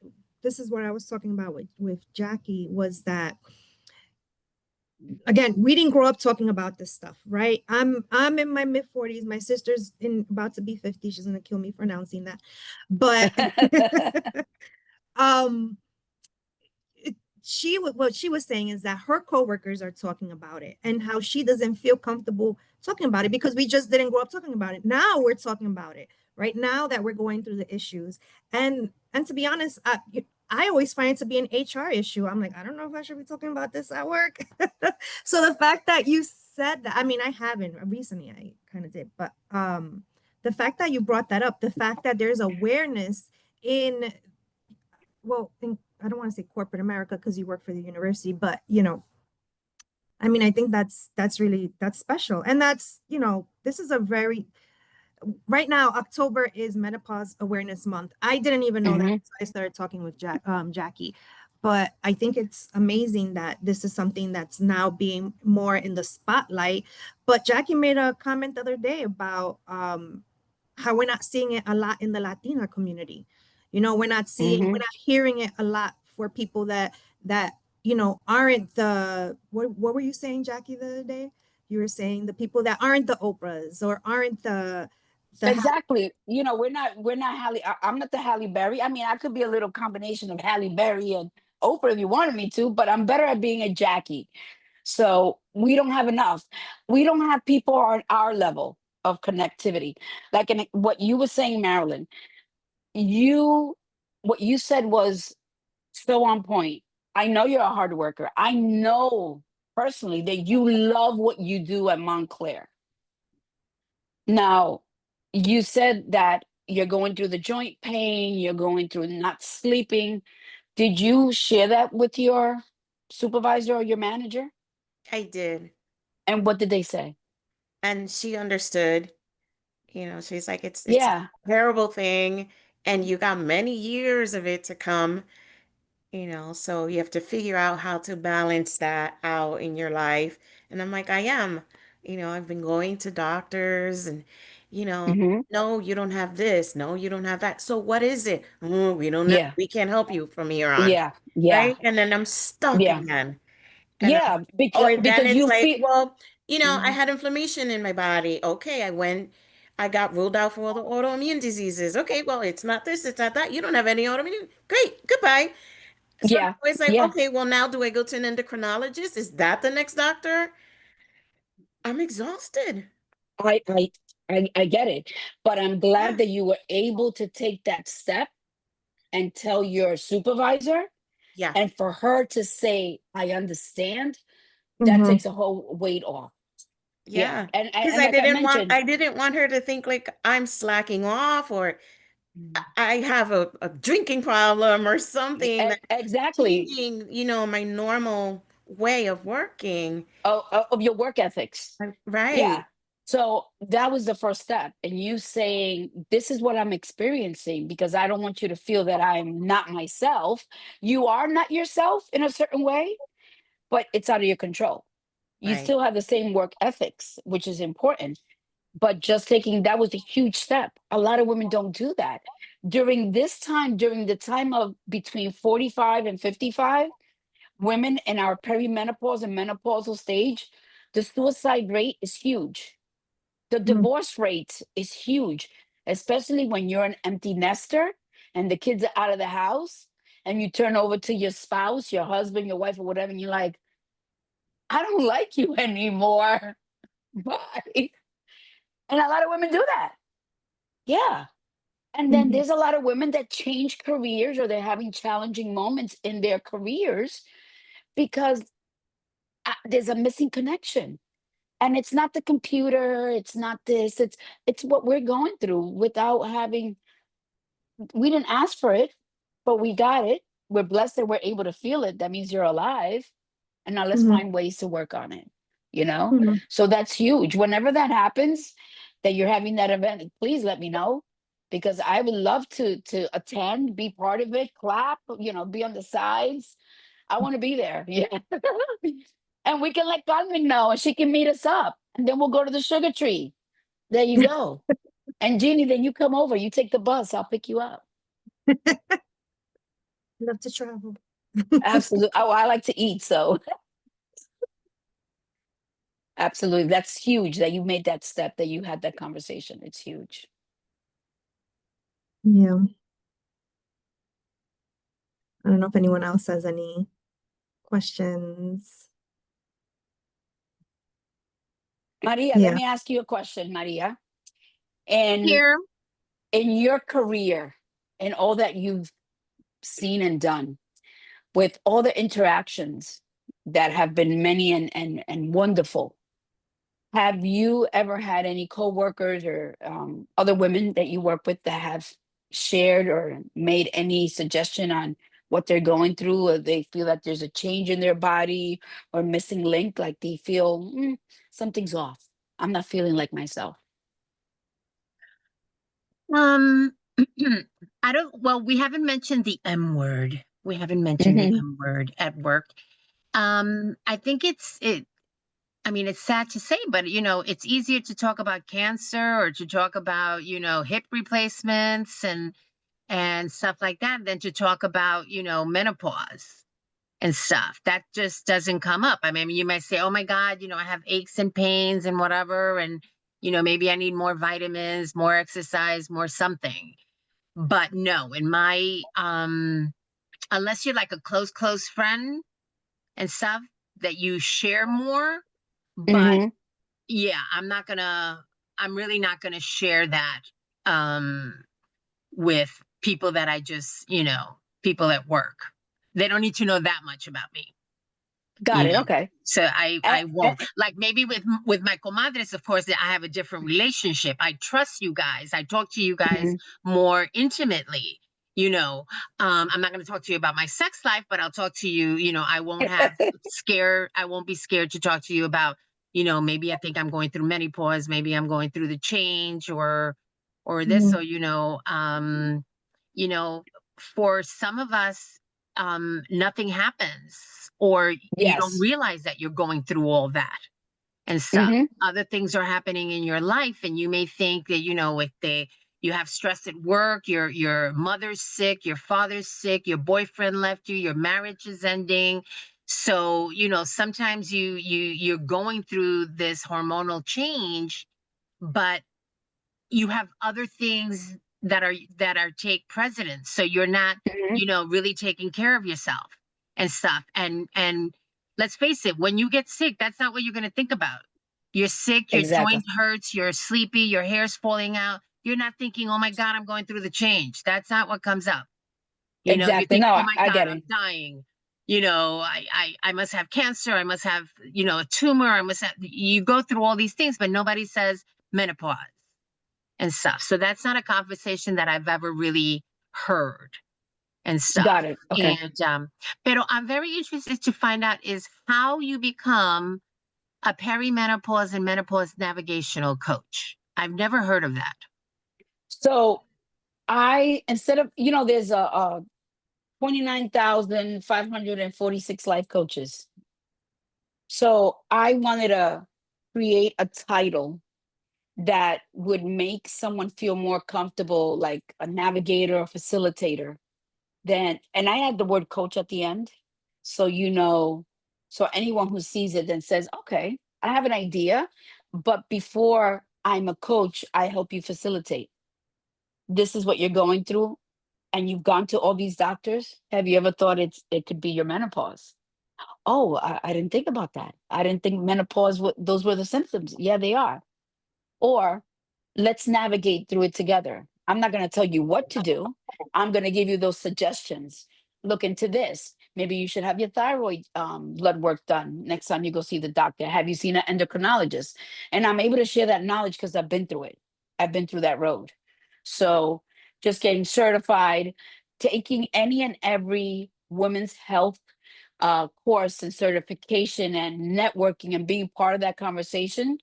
this is what I was talking about with Jackie, was that again, we didn't grow up talking about this stuff, right? I'm in my mid 40s. My sister's in about to be 50. She's gonna kill me for announcing that. But um it- what she was saying is that her coworkers are talking about it and how she doesn't feel comfortable talking about it because we just didn't grow up talking about it. Now we're talking about it, right? Now that we're going through the issues. And to be honest, I always find it to be an HR issue. I'm like, I don't know if I should be talking about this at work. So the fact that you said that, I mean, I haven't recently, I kind of did, but the fact that you brought that up, the fact that there's awareness in, well, I don't want to say corporate America because you work for the university, but I mean, I think that's really that's special. And that's, this is a very right now, October is Menopause Awareness Month. I didn't even know that Hmm. until I started talking with Jackie. But I think it's amazing that this is something that's now being more in the spotlight. But Jackie made a comment the other day about how we're not seeing it a lot in the Latina community. We're Hmm. not hearing it a lot for people that aren't the what were you saying, Jackie, the other day? You were saying the people that aren't the Oprahs or aren't the Exactly. We're not Halle. I'm not the Halle Berry. I mean, I could be a little combination of Halle Berry and Oprah if you wanted me to, but I'm better at being a Jackie. So we don't have enough. We don't have people on our level of connectivity. Like in what you were saying, Marilyn, you what you said was so on point. I know you're a hard worker. I know personally that you love what you do at Montclair. Now, you said that you're going through the joint pain, you're going through not sleeping. Did you share that with your supervisor or your manager? I did. And what did they say? And she understood. She's like, it's a Yeah. terrible thing, and you got many years of it to come. So you have to figure out how to balance that out in your life. And I'm like, I am. I've been going to doctors and, you know, Hmm. no, you don't have this. No, you don't have that. So what is it? Oh, we don't know. Yeah. We can't help you from here on. Yeah. Yeah. Right. And then I'm stuck Yeah. again. And Yeah. Because or then because it's you like, feel. well, I Mhm. had inflammation in my body. Okay, I got ruled out for all the autoimmune diseases. Okay, well, it's not this, it's not that. You don't have any autoimmune. Great, goodbye. So I'm Yeah. always like, Yeah. okay, well, now do I go to an endocrinologist? Is that the next doctor? I'm exhausted. I I I get it. But I'm Yeah, glad that you were able to take that step and tell your supervisor, yeah, and for her to say, I understand, that Mhm. takes a whole weight off. Yeah. yeah. And Because and like I mentioned, I didn't want her to think like I'm slacking off or I have a drinking problem or something that's Exactly. changing, my normal way of working. Of your work ethics. Right. Yeah. So that was the first step. And you saying, this is what I'm experiencing because I don't want you to feel that I'm not myself. You are not yourself in a certain way, but it's out of your control. You Right. still have the same work ethics, which is important. But just taking that was a huge step. A lot of women don't do that. During this time, during the time of between 45 and 55, women in our perimenopause and menopausal stage, the suicide rate is huge. The Mm, divorce rate is huge, especially when you're an empty nester and the kids are out of the house and you turn over to your spouse, your husband, your wife, or whatever, and you're like, I don't like you anymore. Bye. And a lot of women do that. Yeah. And then mhm, there's a lot of women that change careers or they're having challenging moments in their careers because there's a missing connection. And it's not the computer, it's not this, it's what we're going through without having we didn't ask for it, but we got it. We're blessed that we're able to feel it. That means you're alive. And now let's mhm, find ways to work on it, you know? mhm. So that's huge. Whenever that happens, that you're having that event, please let me know because I would love to attend, be part of it, clap, be on the sides. I want to be there. Yeah. And we can let Carmen know and she can meet us up. And then we'll go to the sugar tree. There you go. And Jeannie, then you come over. You take the bus. I'll pick you up. Love to travel. Absolutely. Oh, I like to eat. So absolutely. That's huge that you made that step, that you had that conversation. It's huge. Yeah. I don't know if anyone else has any questions. Maria, let Yeah. me ask you a question, Maria. And Here. in your career and all that you've seen and done, with all the interactions that have been many and wonderful, have you ever had any coworkers or other women that you work with that have shared or made any suggestion on what they're going through, or they feel that there's a change in their body or missing link, like they feel something's off. I'm not feeling like myself. Um, I don't, well, we haven't mentioned the M word. We haven't mentioned the Hmm. M word at work. I think I mean, it's sad to say, but it's easier to talk about cancer or to talk about, hip replacements and stuff like that than to talk about, menopause and stuff. That just doesn't come up. I mean, you might say, "Oh my God, I have aches and pains and whatever, and maybe I need more vitamins, more exercise, more something." But no, in my unless you're like a close friend and stuff that you share more, but Hmm. yeah, I'm really not gonna share that um with people that I just, people at work. They don't need to know that much about me. Got you it. know Okay. so i Eh, i eh, won't, like, maybe with my comadres, of course, I have a different relationship. I trust you guys, I talk to you guys mhm. more intimately. I'm not going to talk to you about my sex life, but I'll talk to you. I won't be scared to talk to you about, maybe I think I'm going through menopause, maybe I'm going through the change, or this. Mm, So you know for some of us, nothing happens, or you don't Yes. realize that you're going through all that and stuff. Hmm. Other things are happening in your life, and you may think that, if you have stress at work, your mother's sick, your father's sick, your boyfriend left you, your marriage is ending. So, sometimes you're going through this hormonal change, but you have other things that are take precedence, so you're not, Hmm. really taking care of yourself and stuff. And let's face it, when you get sick, that's not what you're going to think about. You're sick, your Exactly. joint hurts, you're sleepy, your hair's falling out. You're not thinking, oh my God, I'm going through the change. That's not what comes up. You Exactly. think, No, oh I, my I God, get I'm it. dying. I must have cancer, I must have, a tumor, I must have. You go through all these things, but nobody says menopause. and stuff. So that's not a conversation that I've ever really heard and stuff. Got it. Okay. And pero I'm very interested to find out is how you become a perimenopause and menopause navigational coach. I've never heard of that. So instead of, there's a 29,546 life coaches. So I wanted to create a title that would make someone feel more comfortable, like a navigator or facilitator. And I had the word coach at the end. So, so anyone who sees it then says, okay, I have an idea, but before I'm a coach, I help you facilitate. This is what you're going through. And you've gone to all these doctors. Have you ever thought it could be your menopause? Oh, I didn't think about that. I didn't think menopause, those were the symptoms. Yeah, they are. Or let's navigate through it together. I'm not going to tell you what to do. I'm going to give you those suggestions. Look into this. Maybe you should have your thyroid blood work done next time you go see the doctor. Have you seen an endocrinologist? And I'm able to share that knowledge because I've been through it. I've been through that road. So just getting certified, taking any and every women's health course and certification and networking and being part of that conversation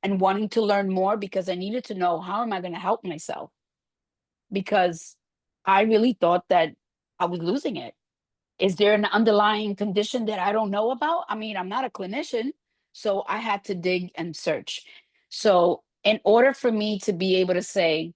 and wanting to learn more because I needed to know how am I going to help myself, because I really thought that I was losing it. Is there an underlying condition that I don't know about? I mean, I'm not a clinician, so I had to dig and search. So in order for me to be able to say,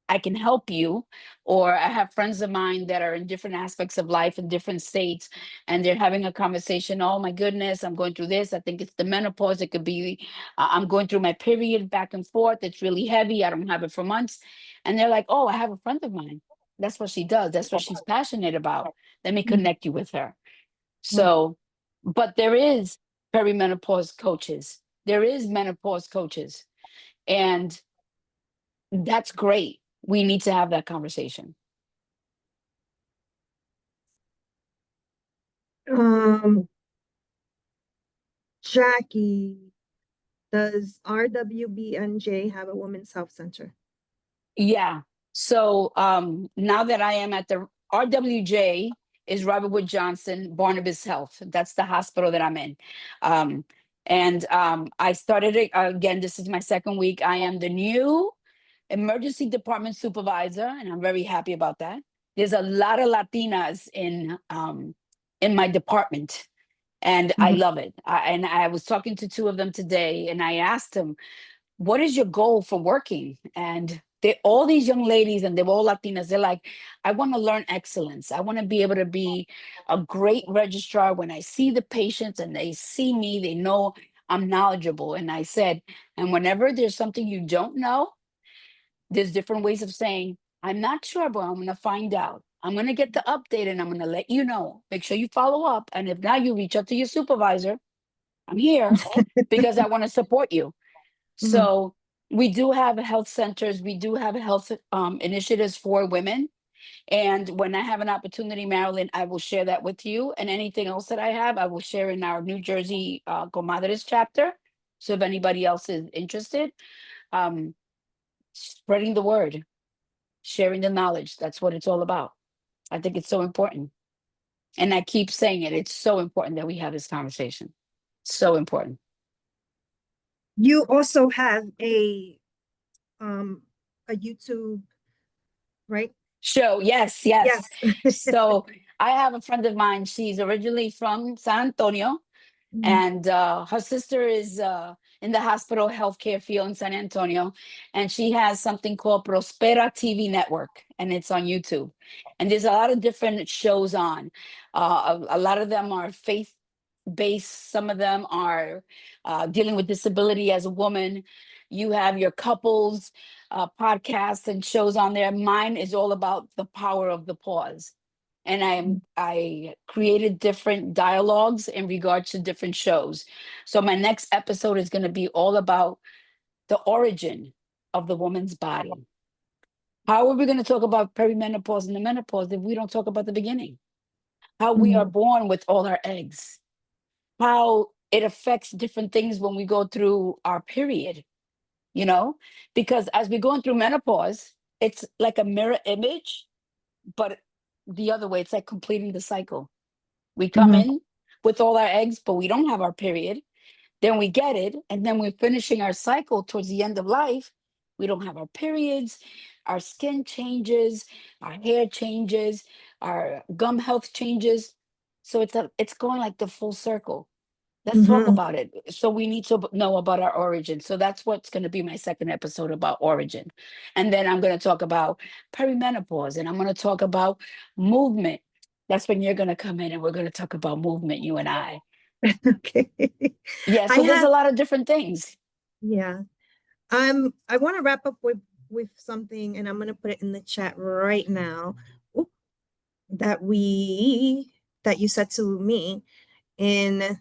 I can help you, or I have friends of mine that are in different aspects of life in different states, and they're having a conversation. Oh my goodness, I'm going through this. I think it's the menopause. It could be, I'm going through my period back and forth. It's really heavy. I don't have it for months. And they're like, oh, I have a friend of mine. That's what she does. That's what she's passionate about. Let me connect you with her. So, but there is perimenopause coaches. There is menopause coaches. And that's great. We need to have that conversation. Jackie, does RWBNJ have a women's health center? Yeah. So now that I am at the RWJ is Robert Wood Johnson Barnabas Health. That's the hospital that I'm in. I started it again. This is my second week. I am the new emergency department supervisor, and I'm very happy about that. There's a lot of Latinas in my department, and I love it. And I was talking to two of them today, and I asked them, what is your goal for working? And they all these young ladies, and they're all Latinas, they're like, I want to learn excellence. I want to be able to be a great registrar. When I see the patients and they see me, they know I'm knowledgeable. And I said, and whenever there's something you don't know, there's different ways of saying, I'm not sure, but I'm going to find out. I'm going to get the update and I'm going to let you know. Make sure you follow up. And if not, you reach out to your supervisor. I'm here because I want to support you. So we do have health centers. We do have health initiatives for women. And when I have an opportunity, Marilyn, I will share that with you. And anything else that I have, I will share in our New Jersey Comadres chapter. So if anybody else is interested, spreading the word, sharing the knowledge. That's what it's all about. I think it's so important. And I keep saying it. It's so important that we have this conversation. So important. You also have a YouTube, right? Show. Yes, yes. Yes. So I have a friend of mine. She's originally from San Antonio. And her sister is in the hospital healthcare field in San Antonio. And she has something called Prospera TV Network, and it's on YouTube. And there's a lot of different shows on. A lot of them are faith-based. Some of them are dealing with disability as a woman. You have your couples podcasts and shows on there. Mine is all about the power of the pause. And I created different dialogues in regards to different shows. So my next episode is going to be all about the origin of the woman's body. How are we going to talk about perimenopause and the menopause if we don't talk about the beginning? How we are born with all our eggs, how it affects different things when we go through our period. you know, because as we're going through menopause, it's like a mirror image, but the other way, it's like completing the cycle. We come Mhm. in with all our eggs, but we don't have our period. Then we get it, and then we're finishing our cycle towards the end of life. We don't have our periods, our skin changes, our hair changes, our gum health changes. So it's going like the full circle. Let's talk Mhm. about it. So we need to know about our origin. So that's what's going to be my second episode about origin. And then I'm going to talk about perimenopause, and I'm going to talk about movement. That's when you're going to come in and we're going to talk about movement, you and I. Okay. Yeah, I so there's have, a lot of different things. yeah. I want to wrap up with something, and I'm gonna put it in the chat right now. Oop, that you said to me in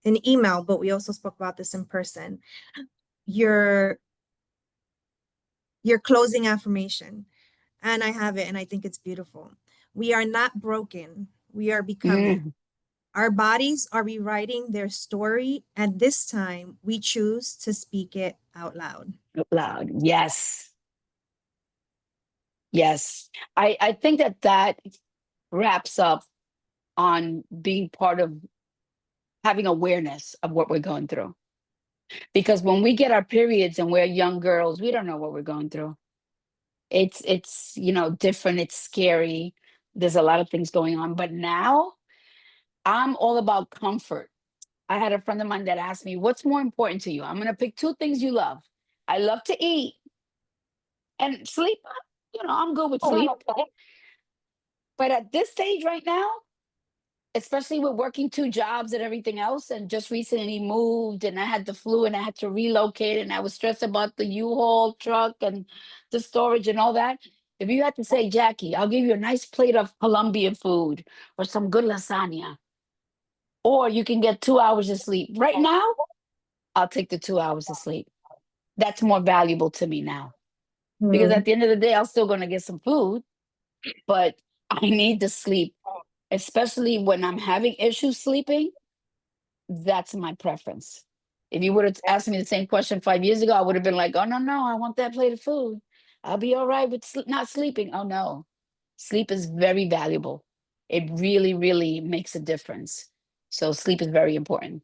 an email, but we also spoke about this in person. Your closing affirmation, and I have it, and I think it's beautiful. We are not broken. We are becoming. Mm, Our bodies are rewriting their story, and this time we choose to speak it out loud. out loud. Yes. Yes. I think that wraps up on being part of having awareness of what we're going through. Because when we get our periods and we're young girls, we don't know what we're going through. It's different, it's scary. There's a lot of things going on. But now I'm all about comfort. I had a friend of mine that asked me, what's more important to you? I'm gonna pick two things you love. I love to eat and sleep. I'm good with sleep. But at this stage right now, especially with working two jobs and everything else, and just recently moved, and I had the flu and I had to relocate, and I was stressed about the U-Haul truck and the storage and all that. If you had to say, Jackie, I'll give you a nice plate of Colombian food or some good lasagna, or you can get 2 hours of sleep. Right now, I'll take the 2 hours of sleep. That's more valuable to me now. Because Hmm. at the end of the day, I'm still going to get some food, but I need to sleep, especially when I'm having issues sleeping. That's my preference. If you would have asked me the same question 5 years ago, I would have been like, oh, no, no, I want that plate of food. I'll be all right with not sleeping. Oh, no. Sleep is very valuable. It really, really makes a difference. So sleep is very important.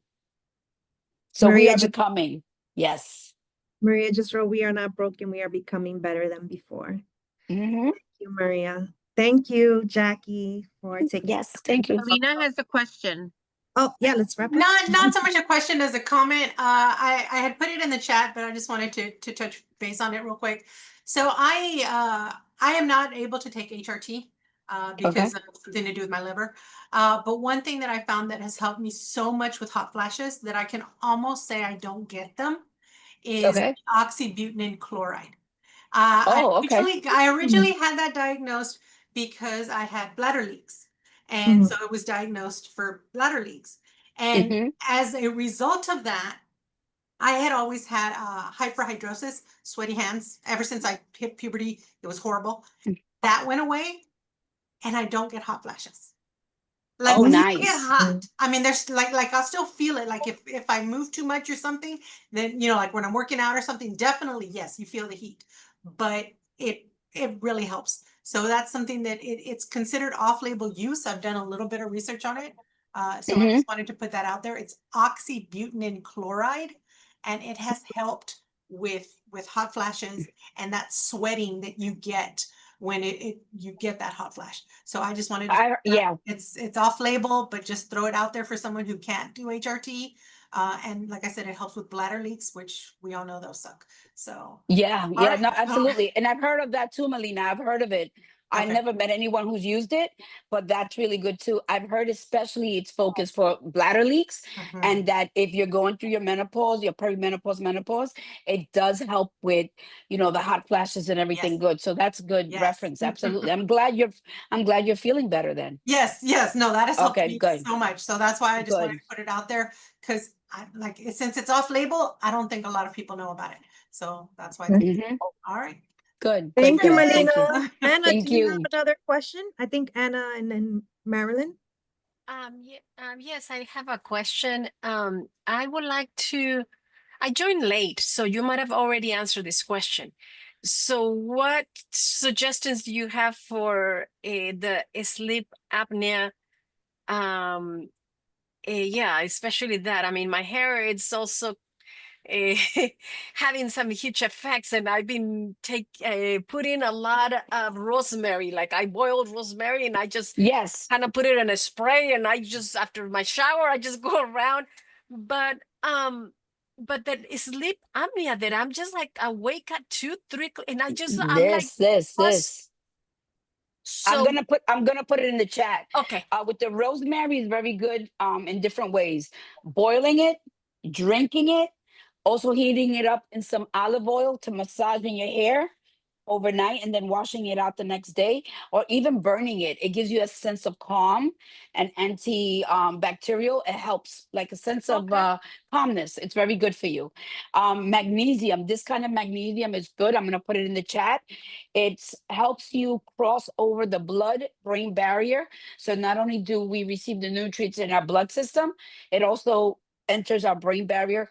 So we Maria are just becoming, yes. Maria just wrote, "We are not broken. We are becoming better than before." Hmm. Thank you, Maria. Thank you, Jackie, for taking Yes, thank you. Alina has a question. Oh, yeah, let's wrap up. Not so much a question as a comment. I had put it in the chat, but I just wanted to touch base on it real quick. So I am not able to take HRT Okay. because of something to do with my liver. But one thing that I found that has helped me so much with hot flashes that I can almost say I don't get them is Okay. oxybutylene chloride. Oh, okay. I Mhm. originally had that diagnosed because I had bladder leaks. And Mhm. so it was diagnosed for bladder leaks. And Hmm. as a result of that, I had always had hyperhidrosis, sweaty hands. Ever since I hit puberty, it was horrible. That went away, and I don't get hot flashes. Like Oh, when you get nice. hot, I mean, there's like I'll still feel it. Like if I move too much or something, then like when I'm working out or something, definitely yes, you feel the heat, but it really helps. So that's something that it's considered off-label use. I've done a little bit of research on it, so I Hmm. just wanted to put that out there. It's oxybutylene chloride, and it has helped with hot flashes and that sweating that you get when you get that hot flash. So I just wanted to Yeah. it's off label, but just throw it out there for someone who can't do HRT. And like I said, it helps with bladder leaks, which we all know those suck. So, Yeah, all yeah, right. no, absolutely. And I've heard of that too, Melina. I've heard of it. I Okay. never met anyone who's used it, but that's really good too. I've heard especially it's focused for bladder leaks, Mhm. and that if you're going through your menopause, your perimenopause, menopause, it does help with, the hot flashes and everything Yes. good. So that's good Yes. reference. Absolutely. I'm glad you're feeling better then. Yes. Yes. No, that has helped Okay, me good. so much. So that's why I just wanted Good. to put it out there because since it's off label, I don't think a lot of people know about it. So that's why. Hmm. All right. Good, good, Thank you, good. Melina. Thank you. Anna, do Thank you have you. another question? I think Anna and then Marilyn. Yes, I have a question. I would like to, I joined late, so you might have already answered this question. So, what suggestions do you have for the sleep apnea? Yeah, especially that. I mean, my hair it's also uh, having some huge effects, and I've been putting a lot of rosemary. Like I boiled rosemary, and I just Yes. kind of put it in a spray, and I just after my shower, I just go around. But that sleep apnea that I'm just like awake at 2, 3, and I'm like, bust. This. So I'm gonna put it in the chat. okay, With the rosemary is very good in different ways. Boiling it, drinking it, also heating it up in some olive oil to massage in your hair overnight and then washing it out the next day, or even burning it. It gives you a sense of calm and anti bacterial. It helps like a sense of okay. calmness. It's very good for you. Magnesium, this kind of magnesium is good. I'm gonna put it in the chat. It helps you cross over the blood brain barrier. So not only do we receive the nutrients in our blood system, it also enters our brain barrier.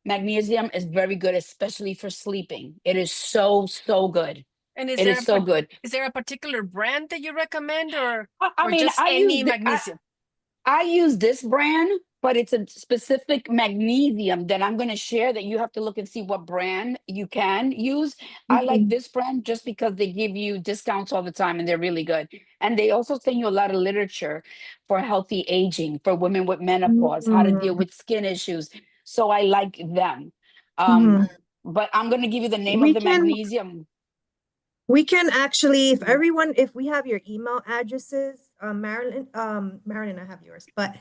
Magnesium is very good, especially for sleeping. It is so, so good. And It is so good. is there a particular brand that you recommend, I or mean, just any magnesium? I use this brand, but it's a specific magnesium that I'm going to share that you have to look and see what brand you can use. I like this brand just because they give you discounts all the time and they're really good. And they also send you a lot of literature for healthy aging, for women with menopause, how to deal with skin issues. So I like them. But I'm going to give you the name of We the can magnesium. we can actually, if we have your email addresses, Marilyn, I have yours, but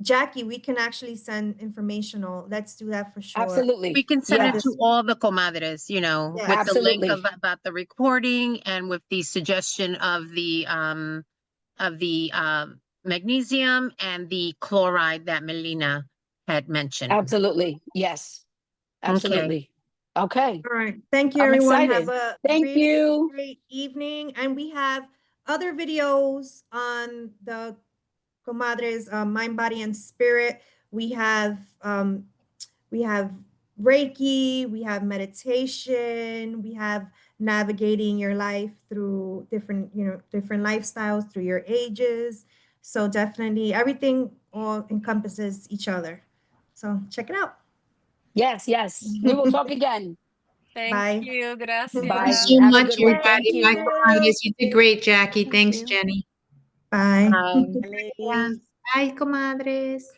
Jackie, we can actually send informational. Let's do that for sure. Absolutely. We can send Yeah. it to all the comadres, you know, Yeah. with the link Absolutely. of about the recording and with the suggestion of the magnesium and the chloride that Melina had mentioned. Absolutely. Yes. Okay. Absolutely. Okay. All right. Thank you, I'm everyone. excited. Have a Thank really you. great evening. And we have other videos on the Comadres, Mind, Body, and Spirit. We have Reiki, we have meditation, we have navigating your life through different lifestyles through your ages. So definitely everything all encompasses each other. So check it out. Yes, yes. We will talk again. Thank Bye. you, Thank Bye. you gracias. so Have a much, good one. Thank everybody. My you. comadres, you did great, Jackie. Thank Thanks, you. Jenny. Bye. Bye. Bye, comadres.